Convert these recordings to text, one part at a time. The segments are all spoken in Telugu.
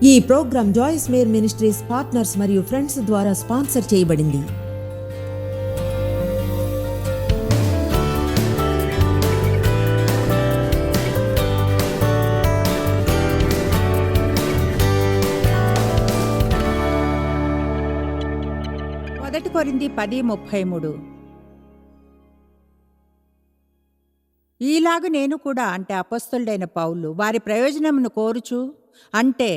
ఈ programme Joyce Meyer ministries partners మరియు ఫ్రెండ్స్ ద్వారా స్పాన్సర్ చేయబడింది. మొదటి కొరింథీ 10:33. ఈలాగు నేను కూడా, అంటే అపొస్తలుడైన పౌలు, వారి ప్రయోజనమును కోరుచు అంటే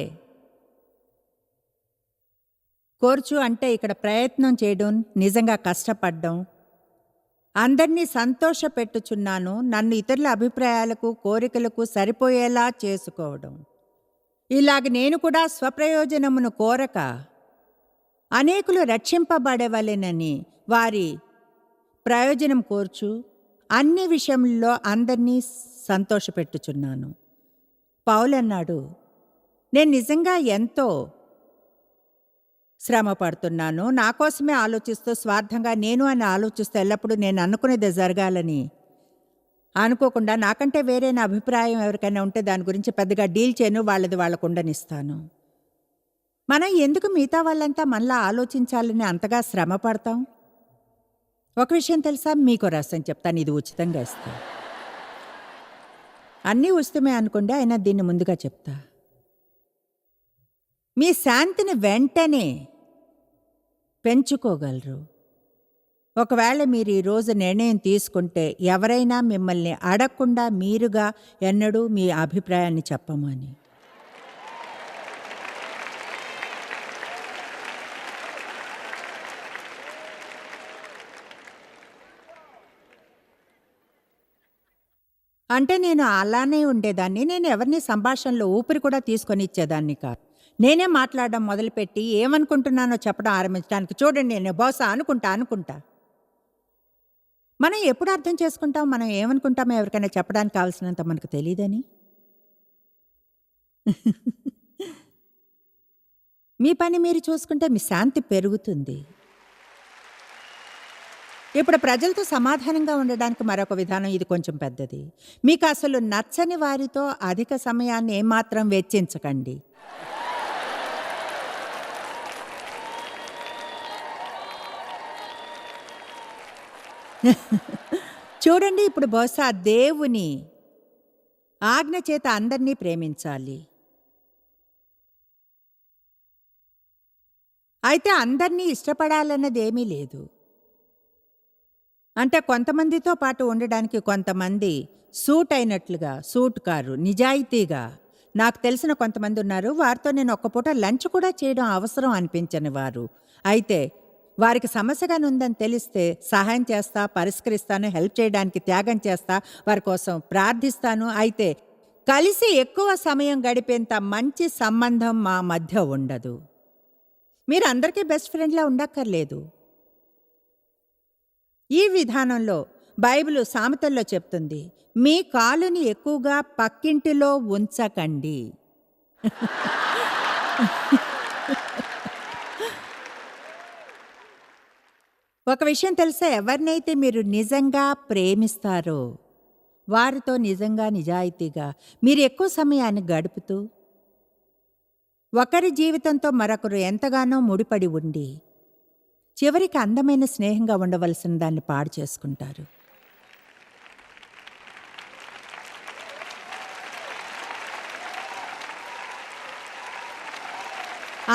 ఇక్కడ ప్రయత్నం చేయడం, నిజంగా కష్టపడడం, అందరినీ సంతోషపెట్టుచున్నాను, నన్ను ఇతరుల అభిప్రాయాలకు కోరికలకు సరిపోయేలా చేసుకోవడం. ఇలాగ నేను కూడా స్వప్రయోజనమును కోరక అనేకులు రక్షింపబడవలెనని వారి ప్రయోజనం కోర్చు అన్ని విషయంలో అందరినీ సంతోషపెట్టుచున్నాను. పౌలు అన్నాడు, నేను నిజంగా ఎంతో శ్రమ పడుతున్నాను, నా కోసమే ఆలోచిస్తూ, స్వార్థంగా నేను అని ఆలోచిస్తూ, ఎల్లప్పుడూ నేను అనుకునేది జరగాలని అనుకోకుండా, నాకంటే వేరే నా అభిప్రాయం ఎవరికైనా ఉంటే దాని గురించి పెద్దగా డీల్ చేయను, వాళ్ళది వాళ్ళకు ఉండనిస్తాను. మనం ఎందుకు మిగతా వాళ్ళంతా మనలా ఆలోచించాలని అంతగా శ్రమ పడతాం? ఒక విషయం తెలుసా, మీకు రహస్యం చెప్తాను, ఇది ఉచితంగా ఇస్తా. అన్నీ ఉచితమే అనుకోండి, అయినా దీన్ని ముందుగా చెప్తా. మీ శాంతిని వెంటనే పెంచుకోగలరు ఒకవేళ మీరు ఈరోజు నిర్ణయం తీసుకుంటే, ఎవరైనా మిమ్మల్ని అడగకుండా మీరుగా ఎన్నడూ మీ అభిప్రాయాన్ని చెప్పమని. అంటే నేను అలానే ఉండేదాన్ని, నేను ఎవరిని సంభాషణలో ఊపిరి కూడా తీసుకొని ఇచ్చేదాన్ని కాదు. నేనే మాట్లాడడం మొదలుపెట్టి ఏమనుకుంటున్నానో చెప్పడం ఆరంభించడానికి, చూడండి నేను బహుశా అనుకుంటా. మనం ఎప్పుడు అర్థం చేసుకుంటాం మనం ఏమనుకుంటామో ఎవరికైనా చెప్పడానికి కావాల్సినంత మనకు తెలియదని? మీ పని మీరు చూసుకుంటే మీ శాంతి పెరుగుతుంది. ఇప్పుడు ప్రజలతో సమాధానంగా ఉండడానికి మరొక విధానం, ఇది కొంచెం పెద్దది. మీకు అసలు నచ్చని వారితో అధిక సమయాన్ని ఏమాత్రం వెచ్చించకండి. చూడండి, ఇప్పుడు బహుశా దేవుని ఆజ్ఞ చేత అందరినీ ప్రేమించాలి. అయితే అందరినీ ఇష్టపడాలన్నది ఏమీ లేదు. అంటే కొంతమందితో పాటు ఉండడానికి కొంతమంది సూట్ అయినట్లుగా, సూట్ కారు, నిజాయితీగా. నాకు తెలిసిన కొంతమంది ఉన్నారు, వారితో నేను ఒక్క పూట లంచ్ కూడా చేయడం అవసరం అనిపించని వారు. అయితే వారికి సమస్యగానే ఉందని తెలిస్తే సహాయం చేస్తా, పరిష్కరిస్తాను, హెల్ప్ చేయడానికి త్యాగం చేస్తా, వారి కోసం ప్రార్థిస్తాను. అయితే కలిసి ఎక్కువ సమయం గడిపేంత మంచి సంబంధం మా మధ్య ఉండదు. మీరు అందరికీ బెస్ట్ ఫ్రెండ్లా ఉండక్కర్లేదు. ఈ విధానంలో బైబిలు సామెతల్లో చెప్తుంది, మీ కాలుని ఎక్కువగా పక్కింటిలో ఉంచకండి. ఒక విషయం తెలుసా, ఎవరినైతే మీరు నిజంగా ప్రేమిస్తారో వారితో నిజంగా నిజాయితీగా మీరు ఎక్కువ సమయాన్ని గడుపుతూ, ఒకరి జీవితంతో మరొకరు ఎంతగానో ముడిపడి ఉండి చివరికి అందమైన స్నేహంగా ఉండవలసిన దాన్ని పాడు చేసుకుంటారు.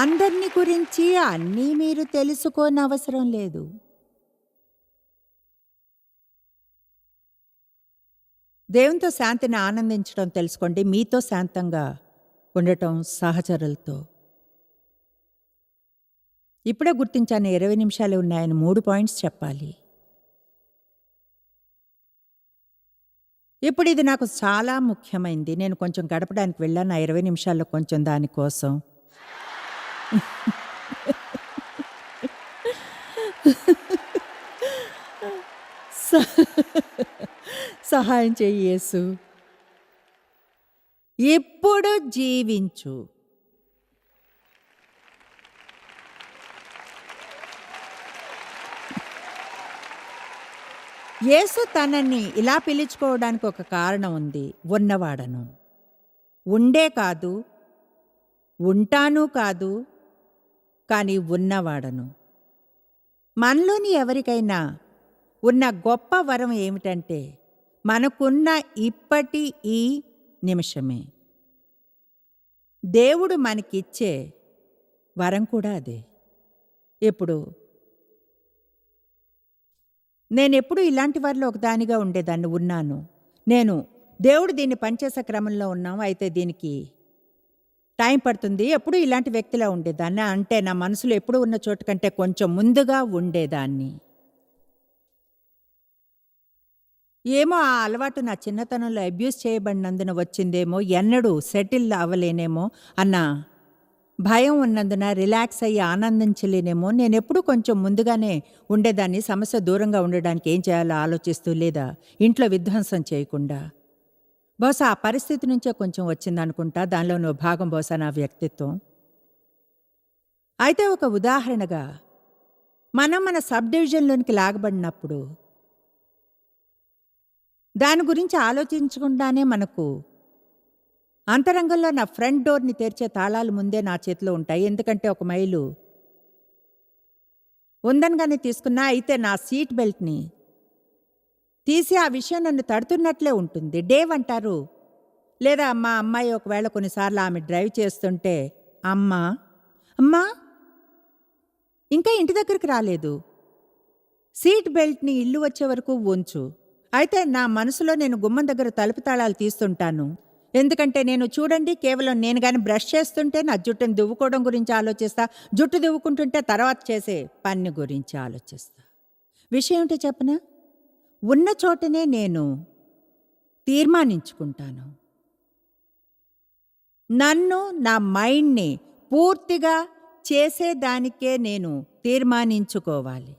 అందరిని గురించి అన్నీ మీరు తెలుసుకోనవసరం లేదు. దేవునితో శాంతిని ఆనందించడం తెలుసుకోండి, మీతో శాంతంగా ఉండటం సహచరులతో. ఇప్పుడే గుర్తించాను 20 నిమిషాలే ఉన్నాయని. 3 పాయింట్స్ చెప్పాలి. ఇప్పుడు ఇది నాకు చాలా ముఖ్యమైంది. నేను కొంచెం గడపడానికి వెళ్ళాను 20 నిమిషాల్లో కొంచెం దానికోసం. సహాయం చెయ్యి యేసు. ఇప్పుడు జీవించు. యేసు తనని ఇలా పిలుచుకోవడానికి ఒక కారణం ఉంది. ఉన్నవాడను, ఉండే కాదు, ఉంటాను కాదు, కానీ ఉన్నవాడను. మనలోని ఎవరికైనా ఉన్న గొప్ప వరం ఏమిటంటే మనకున్న ఇప్పటి ఈ నిమిషమే. దేవుడు మనకిచ్చే వరం కూడా అదే. ఇప్పుడు నేనెప్పుడు ఇలాంటి వారిలో ఒకదానిగా ఉండేదాన్ని, ఉన్నాను. నేను దేవుడు దీన్ని పనిచేసే క్రమంలో ఉన్నాం, అయితే దీనికి టైం పడుతుంది. ఎప్పుడు ఇలాంటి వ్యక్తిలా ఉండేదాన్ని, అంటే నా మనసులో ఎప్పుడు ఉన్న చోటు కంటే కొంచెం ముందుగా ఉండేదాన్ని. ఏమో ఆ అలవాటు నా చిన్నతనంలో అబ్యూస్ చేయబడినందున వచ్చిందేమో, ఎన్నడూ సెటిల్ అవ్వలేనేమో అన్న భయం ఉన్నందున రిలాక్స్ అయ్యి ఆనందించలేనేమో. నేనెప్పుడు కొంచెం ముందుగానే ఉండేదాన్ని, సమస్య దూరంగా ఉండడానికి ఏం చేయాలో ఆలోచిస్తూ, లేదా ఇంట్లో విధ్వంసం చేయకుండా. బహుశా ఆ పరిస్థితి నుంచే కొంచెం వచ్చిందనుకుంటా. దానిలో భాగం బహుశా నా వ్యక్తిత్వం. అయితే ఒక ఉదాహరణగా మనం మన సబ్ డివిజన్లోనికి లాగబడినప్పుడు దాని గురించి ఆలోచించకుండానే మనకు అంతరంగంలో నా ఫ్రంట్ డోర్ని తెరిచే తాళాలు ముందే నా చేతిలో ఉంటాయి. ఎందుకంటే ఒక మైలు ఉందనగానే తీసుకున్నా, అయితే నా సీట్ బెల్ట్ని తీసి ఆ విషయం నన్ను తడుతున్నట్లే ఉంటుంది. డేవ్ అంటారు, లేదా మా అమ్మాయి ఒకవేళ కొన్నిసార్లు ఆమె డ్రైవ్ చేస్తుంటే, అమ్మా అమ్మా ఇంకా ఇంటి దగ్గరికి రాలేదు, సీట్ బెల్ట్ని ఇల్లు వచ్చే వరకు ఉంచు. అయితే నా మనసులో నేను గుమ్మం దగ్గర తలుపు తాళాలు తీస్తుంటాను. ఎందుకంటే నేను చూడండి, కేవలం నేను కానీ బ్రష్ చేస్తుంటే నా జుట్టుని దువ్వుకోవడం గురించి ఆలోచిస్తా, జుట్టు దువ్వుకుంటుంటే తర్వాత చేసే పని గురించి ఆలోచిస్తా. విషయం ఏంటో చెప్పనా, ఉన్న చోటనే నేను తీర్మానించుకుంటాను. నన్ను, నా మైండ్ని పూర్తిగా చేసేదానికే నేను తీర్మానించుకోవాలి.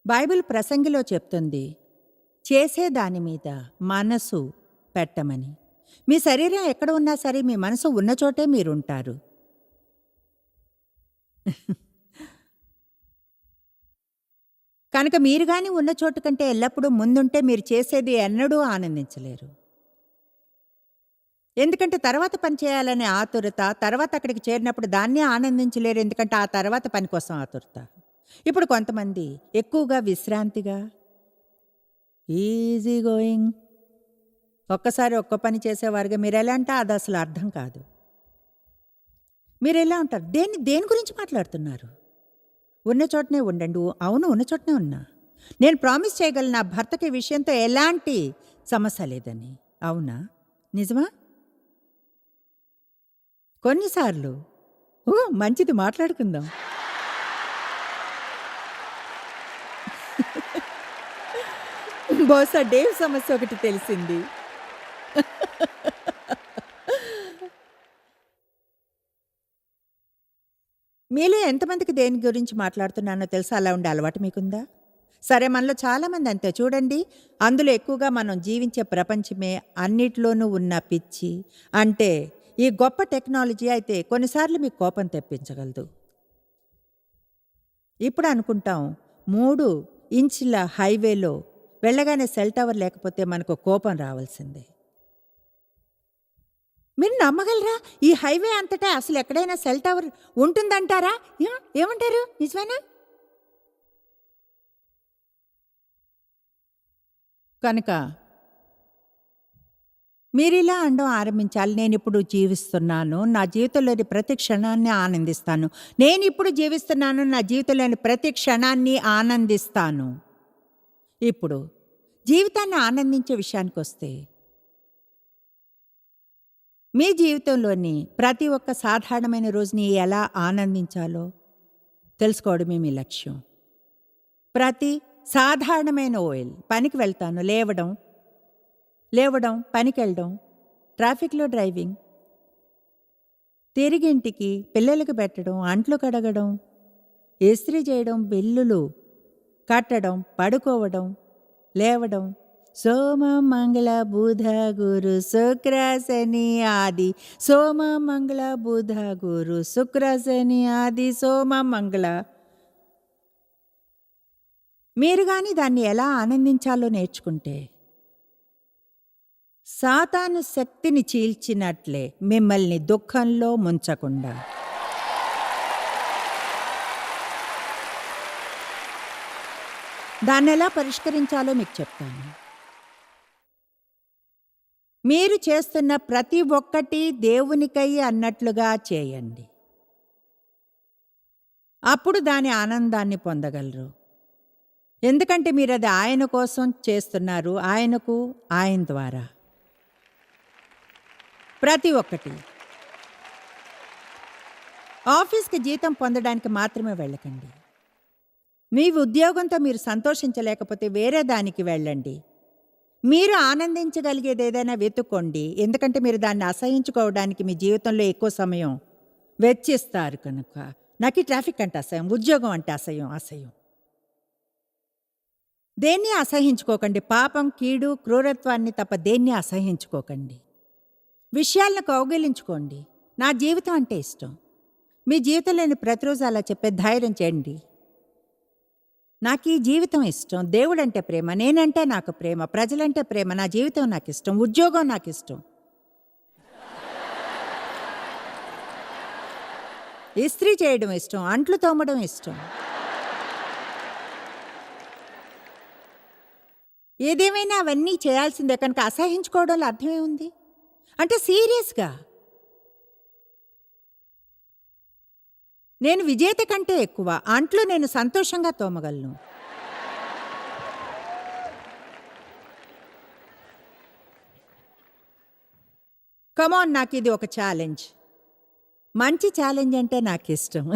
బైబిల్ ప్రసంగిలో చెప్తుంది, చేసేదాని మీద మనసు పెట్టమని. మీ శరీరం ఎక్కడ ఉన్నా సరే మీ మనసు ఉన్న చోటే మీరుంటారు. కనుక మీరు కానీ ఉన్న చోటు కంటే ఎల్లప్పుడూ ముందుంటే మీరు చేసేది ఎన్నడూ ఆనందించలేరు. ఎందుకంటే తర్వాత పని చేయాలనే ఆతురత, తర్వాత అక్కడికి చేరినప్పుడు దాన్ని ఆనందించలేరు, ఎందుకంటే ఆ తర్వాత పని కోసం ఆతురత. ఇప్పుడు కొంతమంది ఎక్కువగా విశ్రాంతిగా, ఈజీ గోయింగ్, ఒక్కసారి ఒక్క పని చేసేవారుగా మీరు ఎలా అంటే అది అసలు అర్థం కాదు. మీరు ఎలా ఉంటారు, దేని గురించి మాట్లాడుతున్నారు? ఉన్న చోటనే ఉండండి. అవును, ఉన్న చోటనే ఉన్నా. నేను ప్రామిస్ చేయగలను నా భర్తకి ఈ విషయంతో ఎలాంటి సమస్య లేదని. అవునా? నిజమా? కొన్నిసార్లు మంచిది, మాట్లాడుకుందాం. బహుశా డేవ్ సమస్య ఒకటి తెలిసింది. మీలో ఎంతమందికి దేని గురించి మాట్లాడుతున్నానో తెలుసా? అలా ఉండే అలవాటు మీకుందా? సరే, మనలో చాలామంది అంతే. చూడండి, అందులో ఎక్కువగా మనం జీవించే ప్రపంచమే అన్నిట్లోనూ ఉన్న పిచ్చి. అంటే ఈ గొప్ప టెక్నాలజీ అయితే కొన్నిసార్లు మీకు కోపం తెప్పించగలదు. ఇప్పుడు అనుకుంటాం, 3 ఇంచుల హైవేలో వెళ్ళగానే సెల్ టవర్ లేకపోతే మనకు కోపం రావాల్సిందే. మీరు నమ్మగలరా? ఈ హైవే అంతటా అసలు ఎక్కడైనా సెల్ టవర్ ఉంటుందంటారా? ఏమంటారు? నిజమేనా? కనుక మీరిలా అనడం ఆరంభించాలి, నేనిప్పుడు జీవిస్తున్నాను, నా జీవితంలోని ప్రతి క్షణాన్ని ఆనందిస్తాను. నేనిప్పుడు జీవిస్తున్నాను, నా జీవితంలోని ప్రతి క్షణాన్ని ఆనందిస్తాను. ఇప్పుడు జీవితాన్ని ఆనందించే విషయానికి వస్తే, మీ జీవితంలోని ప్రతి ఒక్క సాధారణమైన రోజుని ఎలా ఆనందించాలో తెలుసుకోవడమే మీ లక్ష్యం. ప్రతి సాధారణమైన ఓయిల్, పనికి వెళ్తాను, లేవడం, పనికి వెళ్ళడం, ట్రాఫిక్లో డ్రైవింగ్, తిరిగింటికి పిల్లలకు పెట్టడం, అంట్లు కడగడం, ఇస్త్రీ చేయడం, బిల్లులు కట్టడం, పడుకోవడం, లేవడం, సోమ మంగళ బుధ గురు శుక్ర శని ఆది, సోమ మంగళ బుధ గురు శుక్ర శని ఆది, సోమ మంగళ. మీరు కానీ దాన్ని ఎలా ఆనందించాలో నేర్చుకుంటే సాతాను శక్తిని చీల్చినట్లే మిమ్మల్ని దుఃఖంలో ముంచకుండా. దాన్నెలా పరిష్కరించాలో మీకు చెప్తాను. మీరు చేస్తున్న ప్రతి ఒక్కటి దేవునికై అన్నట్లుగా చేయండి. అప్పుడు దాని ఆనందాన్ని పొందగలరు. ఎందుకంటే మీరు అది ఆయన కోసం చేస్తున్నారు, ఆయనకు, ఆయన ద్వారా. ప్రతి ఒక్కటి. ఆఫీస్కి జీతం పొందడానికి మాత్రమే వెళ్ళకండి. మీ ఉద్యోగంతో మీరు సంతోషించలేకపోతే వేరే దానికి వెళ్ళండి. మీరు ఆనందించగలిగేది ఏదైనా వెతుక్కోండి. ఎందుకంటే మీరు దాన్ని అసహించుకోవడానికి మీ జీవితంలో ఎక్కువ సమయం వెచ్చిస్తారు కనుక. నాకు ఈ ట్రాఫిక్ అంటే అసహ్యం, ఉద్యోగం అంటే అసహ్యం. దేన్ని అసహించుకోకండి. పాపం, కీడు, క్రూరత్వాన్ని తప్ప దేన్ని అసహించుకోకండి. విషయాలను కౌగిలించుకోండి. నా జీవితం అంటే ఇష్టం. మీ జీవితంలోని ప్రతిరోజు అలా చెప్పే ధైర్యం చేయండి. నాకు ఈ జీవితం ఇష్టం, దేవుడంటే ప్రేమ, నేనంటే నాకు ప్రేమ, ప్రజలంటే ప్రేమ, నా జీవితం నాకు ఇష్టం, ఉద్యోగం నాకు ఇష్టం, ఇస్త్రీ చేయడం ఇష్టం, అంట్లు తోమడం ఇష్టం. ఏదేమైనా అవన్నీ చేయాల్సిందే కనుక అసహించుకోవడంలో అర్థమే ఉంది. అంటే సీరియస్గా నేను విజేత కంటే ఎక్కువ అంట్లు నేను సంతోషంగా తోమగలను. కమాన్, నాకు ఇది ఒక ఛాలెంజ్. మంచి ఛాలెంజ్ అంటే నాకు ఇష్టం.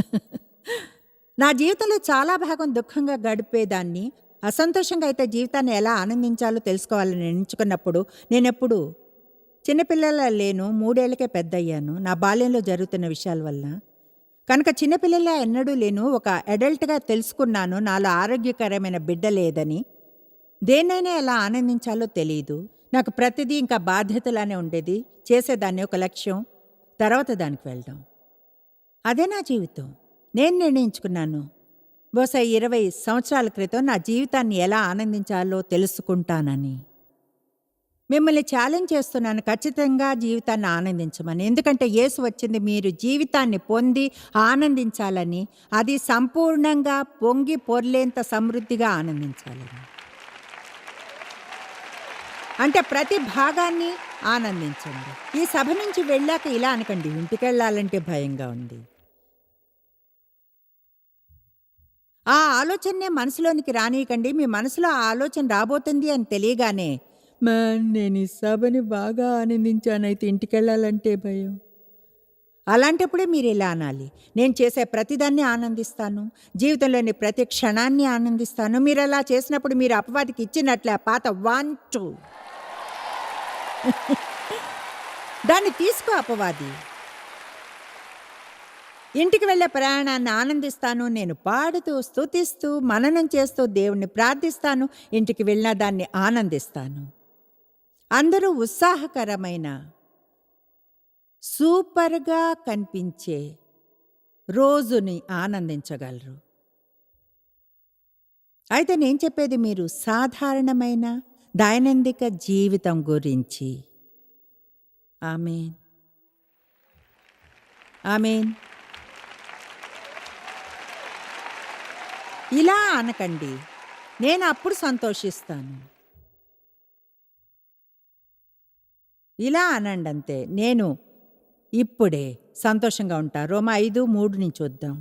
నా జీవితంలో చాలా భాగం దుఃఖంగా గడిపేదాన్ని. అసంతోషంగా అయితే జీవితాన్ని ఎలా ఆనందించాలో తెలుసుకోవాలని ఎంచుకున్నప్పుడు నేనెప్పుడు చిన్నపిల్లల లేను. 3 ఏళ్లకే పెద్ద అయ్యాను నా బాల్యంలో జరుగుతున్న విషయాల వల్ల. కనుక చిన్నపిల్లలా ఎన్నడూ లేను. ఒక అడల్ట్గా తెలుసుకున్నాను నాలో ఆరోగ్యకరమైన బిడ్డ లేదని. దేన్నైనా ఎలా ఆనందించాలో తెలియదు నాకు. ప్రతిదీ ఇంకా బాధ్యతలానే ఉండేది. చేసేదాన్ని, ఒక లక్ష్యం, తర్వాత దానికి వెళ్ళడం. అదే నా జీవితం. నేను నిర్ణయించుకున్నాను బహుశా 20 సంవత్సరాల క్రితం నా జీవితాన్ని ఎలా ఆనందించాలో తెలుసుకుంటానని. మిమ్మల్ని ఛాలెంజ్ చేస్తున్నాను, ఖచ్చితంగా జీవితాన్ని ఆనందించమని. ఎందుకంటే యేసు వచ్చింది మీరు జీవితాన్ని పొంది ఆనందించాలని, అది సంపూర్ణంగా పొంగి పొర్లేంత సమృద్ధిగా ఆనందించాలని. అంటే ప్రతి భాగాన్ని ఆనందించండి. ఈ సభ నుంచి వెళ్ళాక ఇలా అనకండి, ఇంటికెళ్ళాలంటే భయంగా ఉంది. ఆ ఆలోచననే మనసులోనికి రానియకండి. మీ మనసులో ఆ ఆలోచన రాబోతుంది అని తెలియగానే, నేను ఈ సభని బాగా ఆనందించానైతే ఇంటికెళ్ళాలంటే భయం. అలాంటప్పుడే మీరు ఇలా అనాలి, నేను చేసే ప్రతిదాన్ని ఆనందిస్తాను, జీవితంలోని ప్రతి క్షణాన్ని ఆనందిస్తాను. మీరు అలా చేసినప్పుడు మీరు అపవాదికి ఇచ్చినట్లే ఆ పాత 1 2 దాన్ని తీసుకో అపవాది. ఇంటికి వెళ్ళే ప్రయాణాన్ని ఆనందిస్తాను. నేను పాడుతూ, స్తుతిస్తూ, మననం చేస్తూ దేవుణ్ణి ప్రార్థిస్తాను. ఇంటికి వెళ్ళినా దాన్ని ఆనందిస్తాను. అందరూ ఉత్సాహకరమైన, సూపర్గా కనిపించే రోజుని ఆనందించగలరు. అయితే నేను చెప్పేది మీరు సాధారణమైన దైనందిక జీవితం గురించి. ఆమేన్, ఆమేన్. ఇలా అనకండి, నేను అప్పుడు సంతోషిస్తాను. ఇలా అనండి అంతే, నేను ఇప్పుడే సంతోషంగా ఉంటా. రోమా 5:3 నుంచి చూద్దాం.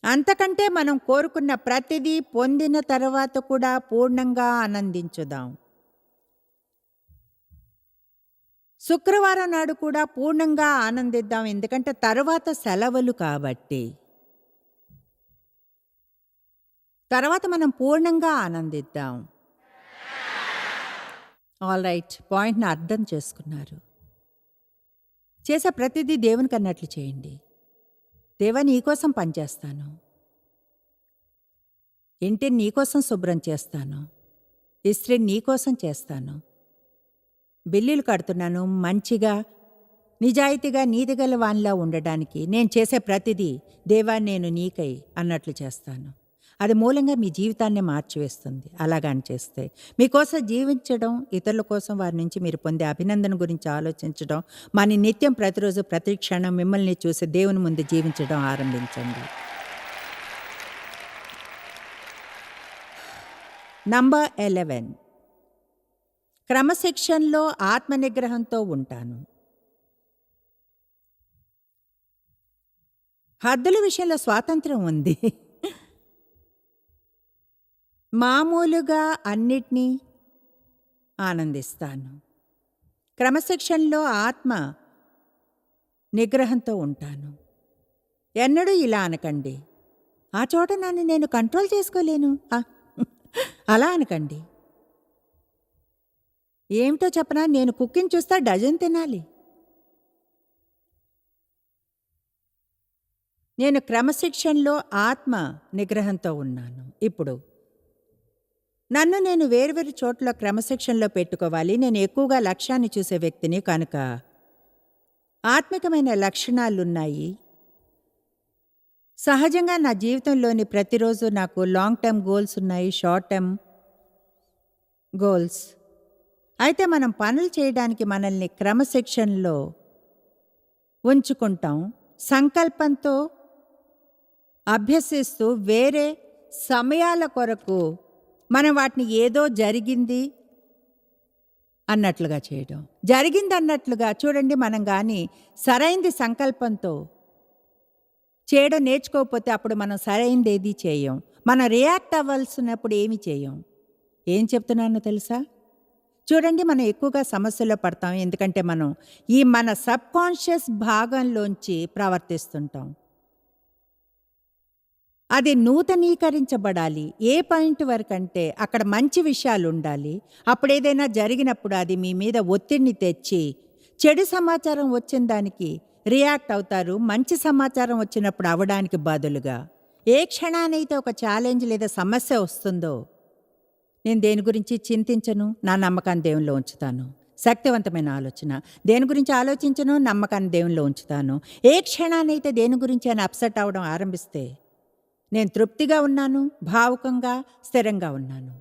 అంతకంటే మనం కోరుకున్న ప్రతిదీ పొందిన తర్వాత కూడా పూర్ణంగా ఆనందించుదాం. శుక్రవారం నాడు కూడా పూర్ణంగా ఆనందిద్దాం, ఎందుకంటే తర్వాత సెలవులు కాబట్టి. తర్వాత మనం పూర్ణంగా ఆనందిద్దాం. ఆల్ రైట్, పాయింట్ని అర్థం చేసుకున్నారు. చేసే ప్రతిదీ దేవునికి అన్నట్లు చేయండి. దేవా, నీకోసం పనిచేస్తాను, ఇంటిని నీకోసం శుభ్రం చేస్తాను, ఇస్త్రీని నీకోసం చేస్తాను, బిల్లులు కడుతున్నాను, మంచిగా నిజాయితీగా నీతిగల వానిలా ఉండడానికి నేను చేసే ప్రతిదీ దేవా నేను నీకై అన్నట్లు చేస్తాను. అది మూలంగా మీ జీవితాన్నే మార్చివేస్తుంది అలాగని చేస్తే. మీకోసం జీవించడం, ఇతరుల కోసం వారి నుంచి మీరు పొందే అభినందన గురించి ఆలోచించడం, నిత్యం ప్రతిరోజు ప్రతి క్షణం మిమ్మల్ని చూసి దేవుని ముందు జీవించడం ఆరంభించండి. నంబర్ 11, క్రమశిక్షణలో ఆత్మనిగ్రహంతో ఉంటాను. హద్దుల విషయంలో స్వాతంత్రం ఉంది. మామూలుగా అన్నిటినీ ఆనందిస్తాను. క్రమశిక్షణలో ఆత్మ నిగ్రహంతో ఉంటాను. ఎన్నడూ ఇలా అనకండి, ఆ చోట నన్ను నేను కంట్రోల్ చేసుకోలేను, అలా అనకండి. ఏమిటో చెప్పనా, నేను కుకింగ్ చూస్తా డజన్ తినాలి. నేను క్రమశిక్షణలో ఆత్మ నిగ్రహంతో ఉన్నాను. ఇప్పుడు నన్ను నేను వేరువేరు చోట్ల క్రమశిక్షణలో పెట్టుకోవాలి. నేను ఎక్కువగా లక్ష్యాన్ని చూసే వ్యక్తిని కనుక ఆత్మికమైన లక్షణాలున్నాయి. సహజంగా నా జీవితంలోని ప్రతిరోజు నాకు లాంగ్ టర్మ్ గోల్స్ ఉన్నాయి, షార్ట్ టర్మ్ గోల్స్. అయితే మనం పనులు చేయడానికి మనల్ని క్రమశిక్షణలో ఉంచుకుంటాం. సంకల్పంతో అభ్యసిస్తూ వేరే సమయాల కొరకు మనం వాటిని ఏదో జరిగింది అన్నట్లుగా చేయడం. జరిగింది అన్నట్లుగా చూడండి, మనం కానీ సరైంది సంకల్పంతో చేయడం నేర్చుకోకపోతే అప్పుడు మనం సరైంది ఏది చేయం. మనం రియాక్ట్ అవ్వాల్సినప్పుడు ఏమి చేయం. ఏం చెప్తున్నానో తెలుసా? చూడండి, మనం ఎక్కువగా సమస్యలో పడతాం. ఎందుకంటే మనం మన సబ్కాన్షియస్ భాగంలోంచి ప్రవర్తిస్తుంటాం. అది నూతనీకరించబడాలి. ఏ పాయింట్ వరకు అంటే అక్కడ మంచి విషయాలు ఉండాలి. అప్పుడు ఏదైనా జరిగినప్పుడు అది మీ మీద ఒత్తిడిని తెచ్చి చెడు సమాచారం వచ్చిన దానికి రియాక్ట్ అవుతారు. మంచి సమాచారం వచ్చినప్పుడు అవ్వడానికి బదులుగా ఏ క్షణానైతే ఒక ఛాలెంజ్ లేదా సమస్య వస్తుందో నేను దేని గురించి చింతించను, నా నమ్మకాన్ని దేవునిలో ఉంచుతాను. శక్తివంతమైన ఆలోచన. దేని గురించి ఆలోచించను, నమ్మకాన్ని దేవునిలో ఉంచుతాను. ఏ క్షణానైతే దేని గురించి అని అప్సెట్ అవ్వడం ఆరంభిస్తే నేను తృప్తిగా ఉన్నాను, భావుకంగా స్థిరంగా ఉన్నాను.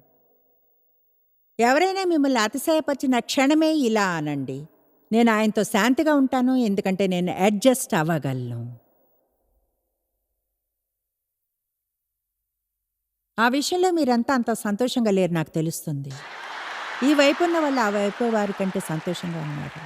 ఎవరైనా మిమ్మల్ని అతిశయపరిచిన క్షణమే ఇలా అనండి, నేను ఆయనతో శాంతిగా ఉంటాను, ఎందుకంటే నేను అడ్జస్ట్ అవ్వగలను. ఆ విషయంలో మీరంతా అంత సంతోషంగా లేరు నాకు తెలుస్తుంది. ఈ వైపు ఉన్న వాళ్ళు ఆ వైపు వారి కంటే సంతోషంగా ఉన్నారు.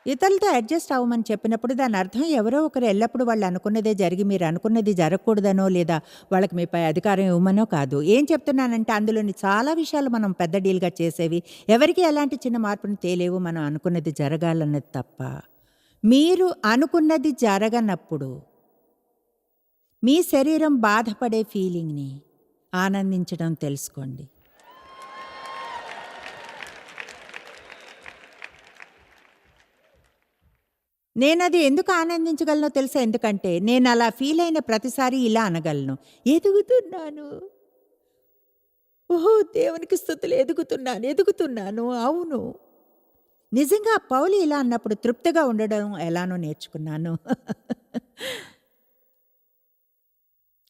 ఇతరులతో అడ్జస్ట్ అవ్వమని చెప్పినప్పుడు దాని అర్థం ఎవరో ఒకరు ఎల్లప్పుడూ వాళ్ళు అనుకున్నదే జరిగి మీరు అనుకున్నది జరగకూడదనో లేదా వాళ్ళకి మీపై అధికారం ఇవ్వమనో కాదు. ఏం చెప్తున్నానంటే అందులోని చాలా విషయాలు మనం పెద్ద డీల్గా చేసేవి, ఎవరికి ఎలాంటి చిన్న మార్పును తేలేవు. మనం అనుకున్నది జరగాలన్నది తప్ప. మీరు అనుకున్నది జరగనప్పుడు మీ శరీరం బాధపడే ఫీలింగ్ని ఆనందించడం తెలుసుకోండి. నేనది ఎందుకు ఆనందించగలనో తెలుసా? ఎందుకంటే నేను అలా ఫీల్ అయిన ప్రతిసారి ఇలా అనగలను, ఎదుగుతున్నాను, ఓహో దేవునికి స్తుతులు, ఎదుగుతున్నాను. అవును, నిజంగా పౌలు ఇలా అన్నప్పుడు తృప్తిగా ఉండడం ఎలానో నేర్చుకున్నాను.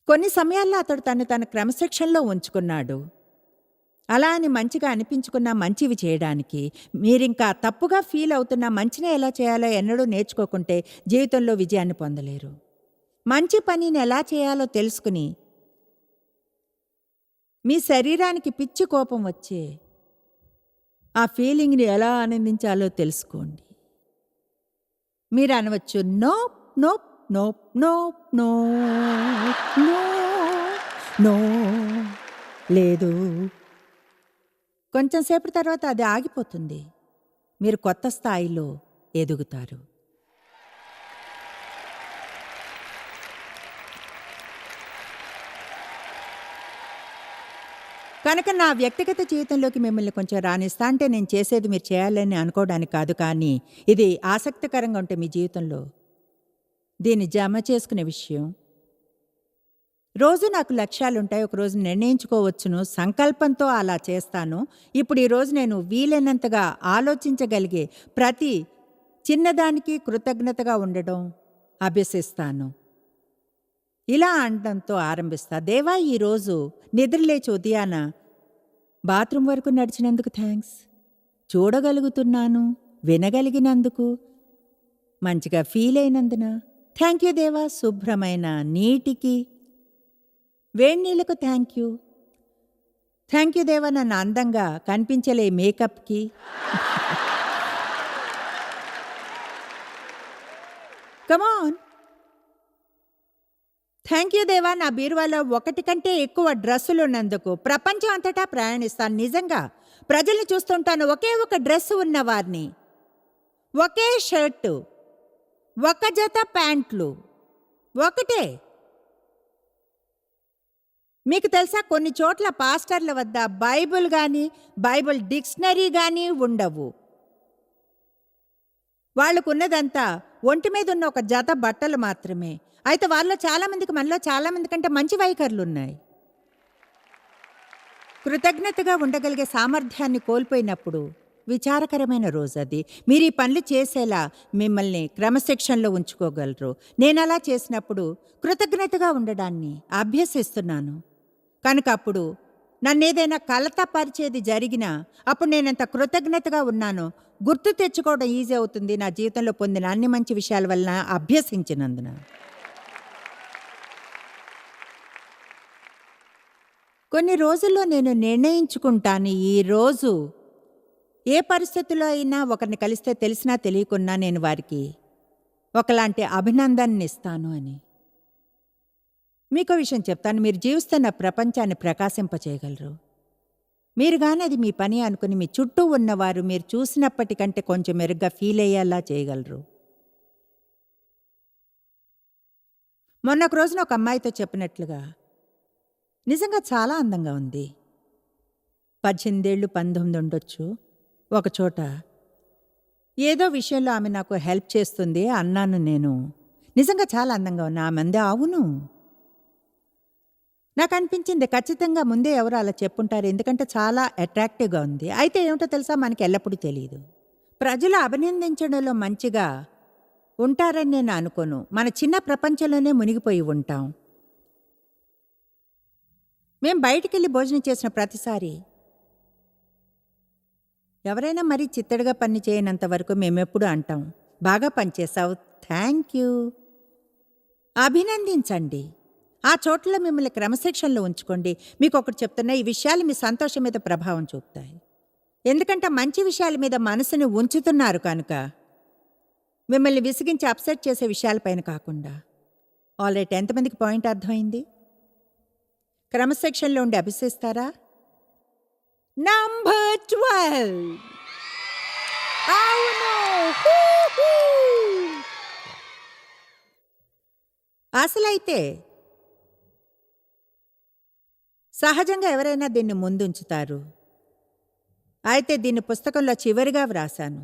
కొన్ని సమయాల్లో అతడు తన క్రమశిక్షణలో ఉంచుకున్నాడు. అలా అని మంచిగా అనిపించుకున్న మంచివి చేయడానికి. మీరింకా తప్పుగా ఫీల్ అవుతున్న మంచిని ఎలా చేయాలో ఎన్నడూ నేర్చుకోకుంటే జీవితంలో విజయాన్ని పొందలేరు. మంచి పనిని ఎలా చేయాలో తెలుసుకుని మీ శరీరానికి పిచ్చి కోపం వచ్చే ఆ ఫీలింగ్ని ఎలా ఆనందించాలో తెలుసుకోండి. మీరు అనవచ్చు, no no no no no no no లేదు. కొంచెం సేపటి తర్వాత అది ఆగిపోతుంది. మీరు కొత్త స్థాయిలో ఎదుగుతారు. కనుక నా వ్యక్తిగత జీవితంలోకి మిమ్మల్ని కొంచెం రానిస్తా. అంటే నేను చేసేది మీరు చేయాలని అనుకోవడానికి కాదు, కానీ ఇది ఆసక్తికరంగా ఉంటే మీ జీవితంలో దీన్ని జమ చేసుకునే విషయం. రోజు నాకు లక్ష్యాలుంటాయి. ఒకరోజు నిర్ణయించుకోవచ్చును, సంకల్పంతో అలా చేస్తాను. ఇప్పుడు ఈరోజు నేను వీలైనంతగా ఆలోచించగలిగే ప్రతి చిన్నదానికి కృతజ్ఞతగా ఉండడం అభ్యసిస్తాను. ఇలా అనడంతో ఆరంభిస్తా. దేవా, ఈరోజు నిద్రలేచి ఉదయాన బాత్రూమ్ వరకు నడిచినందుకు థ్యాంక్స్, చూడగలుగుతున్నాను, వినగలిగినందుకు, మంచిగా ఫీల్ అయినందున థ్యాంక్ యూ దేవా, శుభ్రమైన నీటికి, వేడి నీళ్ళకు థ్యాంక్ యూ దేవా, నన్ను అందంగా కనిపించలే మేకప్కి. కమాన్, థ్యాంక్ యూ దేవా, నా బీరువాలో ఒకటి కంటే ఎక్కువ డ్రెస్సులు ఉన్నందుకు. ప్రపంచం అంతటా ప్రయాణిస్తాను, నిజంగా ప్రజల్ని చూస్తుంటాను, ఒకే ఒక డ్రెస్ ఉన్నవారిని, ఒకే షర్టు, ఒక జత ప్యాంట్లు, ఒకటే. మీకు తెలుసా, కొన్ని చోట్ల పాస్టర్ల వద్ద బైబిల్ కానీ బైబిల్ డిక్షనరీ కానీ ఉండవు. వాళ్ళకున్నదంతా ఒంటి మీద ఉన్న ఒక జత బట్టలు మాత్రమే. అయితే వాళ్ళలో చాలామందికి, మనలో చాలామంది కంటే మంచి వైఖరులు ఉన్నాయి. కృతజ్ఞతగా ఉండగలిగే సామర్థ్యాన్ని కోల్పోయినప్పుడు విచారకరమైన రోజు అది. మీరు ఈ పనులు చేసేలా మిమ్మల్ని క్రమశిక్షణలో ఉంచుకోగలరు. నేను అలా చేసినప్పుడు కృతజ్ఞతగా ఉండడాన్ని అభ్యసిస్తున్నాను. కనుక అప్పుడు నన్నేదైనా కలతపరిచేది జరిగినా అప్పుడు నేనెంత కృతజ్ఞతగా ఉన్నానో గుర్తు తెచ్చుకోవడం ఈజీ అవుతుంది, నా జీవితంలో పొందిన అన్ని మంచి విషయాల వలన అభ్యసించినందున. కొన్ని రోజుల్లో నేను నిర్ణయించుకుంటాను, ఈ రోజు ఏ పరిస్థితుల్లో అయినా ఒకరిని కలిస్తే తెలిసినా తెలియకున్నా నేను వారికి ఒకలాంటి అభినందనని ఇస్తాను అని. మీకు విషయం చెప్తాను, మీరు జీవిస్తున్న ప్రపంచాన్ని ప్రకాశింపచేయగలరు. మీరు కానీ అది మీ పని అనుకుని మీ చుట్టూ ఉన్నవారు మీరు చూసినప్పటికంటే కొంచెం మెరుగ్గా ఫీల్ అయ్యేలా చేయగలరు. మొన్న ఒక రోజున ఒక అమ్మాయితో చెప్పినట్లుగా, నిజంగా చాలా అందంగా ఉంది, 18 ఏళ్ళు 19 ఉండొచ్చు. ఒకచోట ఏదో విషయంలో ఆమె నాకు హెల్ప్ చేస్తుంది అన్నాను నేను. నిజంగా చాలా అందంగా ఉన్నా. ఆమె అందే, అవును. నాకు అనిపించింది ఖచ్చితంగా ముందే ఎవరు అలా చెప్పుంటారు, ఎందుకంటే చాలా అట్రాక్టివ్గా ఉంది. అయితే ఏమిటో తెలుసా, మనకి ఎల్లప్పుడూ తెలియదు. ప్రజలు అభినందించడంలో మంచిగా ఉంటారని నేను అనుకోను. మన చిన్న ప్రపంచంలోనే మునిగిపోయి ఉంటాం. మేము బయటికి వెళ్ళి భోజనం చేసిన ప్రతిసారి ఎవరైనా మరీ చిత్తడిగా పని చేయనంత వరకు మేమెప్పుడు అంటాం, బాగా పనిచేసావు, థ్యాంక్ యూ. అభినందించండి. ఆ చోట్ల మిమ్మల్ని క్రమశిక్షణలో ఉంచుకోండి. మీకు ఒకటి చెప్తున్నా, ఈ విషయాలు మీ సంతోషం మీద ప్రభావం చూపుతాయి. ఎందుకంటే మంచి విషయాల మీద మనసుని ఉంచుతున్నారు కనుక, మిమ్మల్ని విసిగించి అప్సెట్ చేసే విషయాలపైన కాకుండా. ఆల్రైట్, ఎంతమందికి పాయింట్ అర్థమైంది? క్రమశిక్షణలో ఉండి అభిషేస్తారా? నంబర్ 12. అవును, అసలైతే సహజంగా ఎవరైనా దీన్ని ముందుంచుతారు. అయితే దీన్ని పుస్తకంలో చివరిగా వ్రాసాను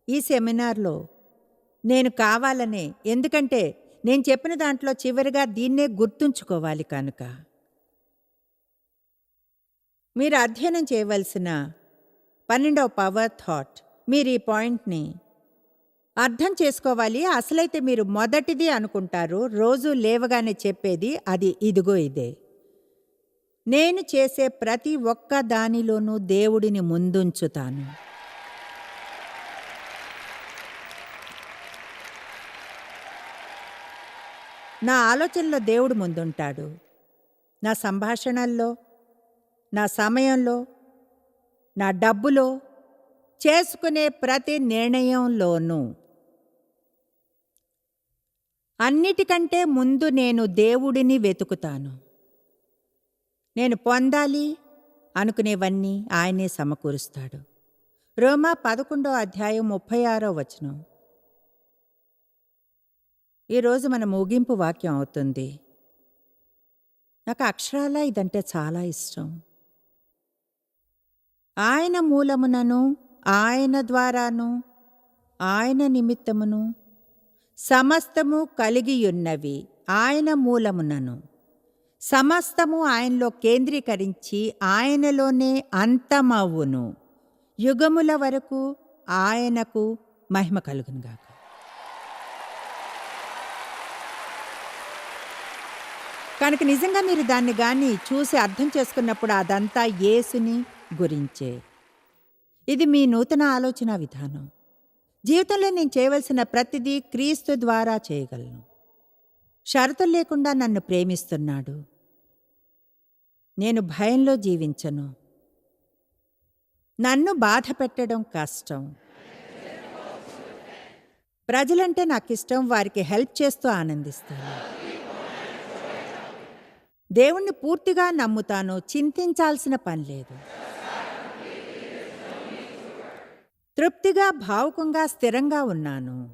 ఈ సెమినార్లో నేను కావాలనే, ఎందుకంటే నేను చెప్పిన దాంట్లో చివరిగా దీన్నే గుర్తుంచుకోవాలి కనుక. మీరు అధ్యయనం చేయవలసిన 12వ పవర్ థాట్, మీరు ఈ పాయింట్ని అర్థం చేసుకోవాలి. అసలైతే మీరు మొదటిది అనుకుంటారు, రోజు లేవగానే చెప్పేది అది ఇదిగో ఇదే. నేను చేసే ప్రతి ఒక్క దానిలోనూ దేవుడిని ముందుంచుతాను. నా ఆలోచనలో దేవుడు ముందుంటాడు. నా సంభాషణల్లో, నా సమయంలో, నా డబ్బులో, చేసుకునే ప్రతి నిర్ణయంలోనూ. అన్నిటికంటే ముందు నేను దేవుడిని వెతుకుతాను. నేను పొందాలి అనుకునేవన్నీ ఆయనే సమకూరుస్తాడు. రోమా 11వ అధ్యాయం 36వ వచనం. ఈరోజు మన ముగింపు వాక్యం అవుతుంది. నాకు అక్షరాల ఇదంటే చాలా ఇష్టం. ఆయన మూలమునను, ఆయన ద్వారాను, ఆయన నిమిత్తమును సమస్తము కలిగియున్నవి. ఆయన మూలమునను, సమస్తము ఆయనలో కేంద్రీకరించి ఆయనలోనే అంతమవును. యుగముల వరకు ఆయనకు మహిమ కలుగునుగాక. కనుక నిజంగా మీరు దాన్ని గాని చూసి అర్థం చేసుకున్నప్పుడు అదంతా యేసుని గురించే. ఇది మీ నూతన ఆలోచన విధానం. జీవితంలో నేను చేయవలసిన ప్రతిదీ క్రీస్తు ద్వారా చేయగలను. షరతులు లేకుండా నన్ను ప్రేమిస్తున్నాడు. నేను భయంలో జీవించను. నన్ను బాధ పెట్టడం కష్టం. ప్రజలంటే నాకిష్టం. వారికి హెల్ప్ చేస్తూ ఆనందిస్తాను. దేవుణ్ణి పూర్తిగా నమ్ముతాను. చింతించాల్సిన పని లేదు. తృప్తిగా, భావుకంగా, స్థిరంగా ఉన్నాను.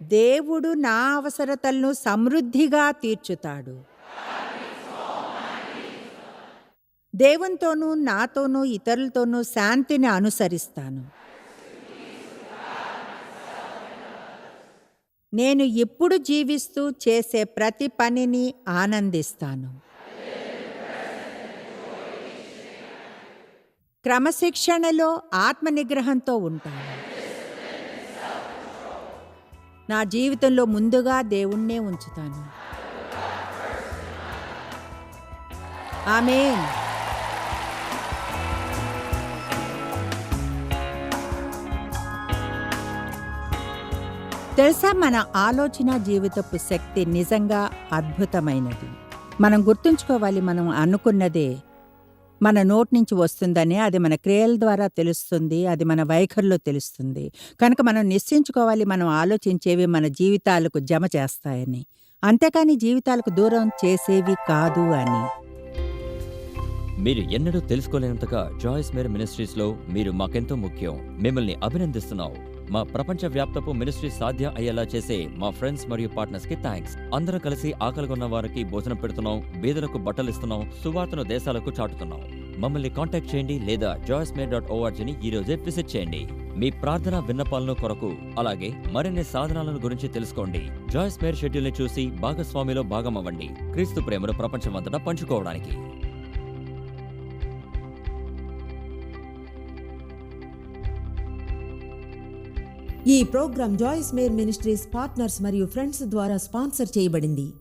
దేవుడు నా అవసరతలను సమృద్ధిగా తీర్చుతాడు. దేవునితోనూ, నాతోనూ, ఇతరులతోనూ శాంతిని అనుసరిస్తాను. నేను ఇప్పుడు జీవిస్తూ చేసే ప్రతి పనిని ఆనందిస్తాను. క్రమశిక్షణలో ఆత్మనిగ్రహంతో ఉంటాను. నా జీవితంలో ముందుగా దేవుణ్ణే ఉంచుతాను. ఆమేన్. తెలుసా, మన ఆలోచన జీవితపు శక్తి నిజంగా అద్భుతమైనది. మనం గుర్తుంచుకోవాలి, మనం అనుకున్నదే మన నోటి నుంచి వస్తుందని. అది మన క్రియల ద్వారా తెలుస్తుంది. అది మన వైఖరిలో తెలుస్తుంది. కనుక మనం నిశ్చయించుకోవాలి, మనం ఆలోచించేవి మన జీవితాలకు జమ చేస్తాయని, అంతేకాని జీవితాలకు దూరం చేసేవి కాదు అని. మీరు ఎన్నడూ తెలుసుకోలేనంతగా జాయిస్ మేర్ మినిస్ట్రీస్లో మీరు మాకెంతో ముఖ్యం. మిమ్మల్ని అభినందిస్తున్నాం. మా ప్రపంచ వ్యాప్తపు మినిస్ట్రీ సాధ్యం అయ్యేలా చేసే మా ఫ్రెండ్స్ మరియు పార్ట్నర్స్ కి థ్యాంక్స్. అందరూ కలిసి ఆకలిగొన్న వారికి భోజనం పెడుతున్నాం, బీదలకు బట్టలు ఇస్తున్నాం, సువార్తను దేశాలకు చాటుతున్నాం. మమ్మల్ని కాంటాక్ట్ చేయండి లేదా joycemeer.org ని ఈ రోజే విజిట్ చేయండి. మీ ప్రార్థన విన్నపాలను కొరకు, అలాగే మరిన్ని సాధనాలను గురించి తెలుసుకోండి. జాయిస్ మేర్ షెడ్యూల్ ని చూసి భాగస్వామిలో భాగమవ్వండి, క్రీస్తు ప్రేమను ప్రపంచమంతటా పంచుకోవడానికి. ఈ programme Joyce Meyer ministries partners మరియు ఫ్రెండ్స్ ద్వారా స్పాన్సర్ చేయబడింది.